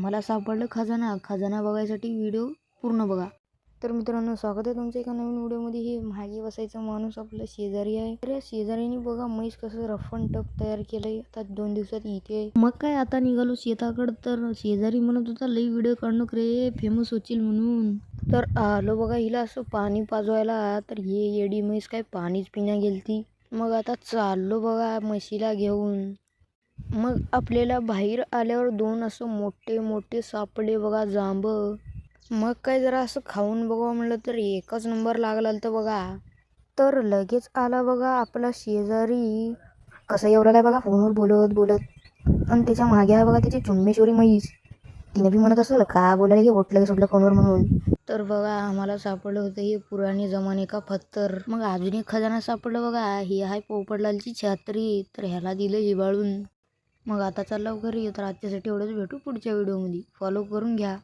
आम्हाला सापडलं खजाना. खजाना बघायसाठी व्हिडिओ पूर्ण बघा. तर मित्रांनो, स्वागत आहे तुमचं एका नवीन व्हिडिओमध्ये. हे मागे बसायचा माणूस आपला शेजारी आहे. तर या शेजारीने बघा म्हैस कसं रफ अँड टफ तयार केलंय. आता 2 दिवसात इथे मग काय आता निघालो शेताकडं. तर शेजारी म्हणत होता लई व्हिडिओ काढणं रे, फेमस होतील म्हणून. तर आलो बघा हिला असं पाणी पाजवायला. तर हे येडी म्हैस काय पाणीच पिण्या गेलती. मग आता चाललो बघा म्हशीला घेऊन. मग आपल्याला बाहेर आल्यावर 2 असं मोठे मोठे सापडले बघा जांब. मग काय जरा असं खाऊन बघावं म्हणलं तर एकच नंबर लागला तर बघा. तर लगेच आला बघा आपला शेजारी. कसं एवढं काय बघा फोनवर बोलत बोलत. आणि त्याच्या मागे आहे बघा त्याची चुम्मेश्वरी म्हैस. तिने बी म्हणत असेल का बोलायला की ओटलं सुटलं फोनवर म्हणून. तर बघा आम्हाला सापडलं होतं हे पुराणे जमाने का पत्थर. मग अजून एक खजाना सापडलं बघा. ही आहे पोपटलालची छत्री. तर ह्याला दिलं हिवाळून. मग आता चाललो घरी. तर आजच्यासाठी एवढंच. भेटू पुढच्या व्हिडिओमध्ये. फॉलो करून घ्या.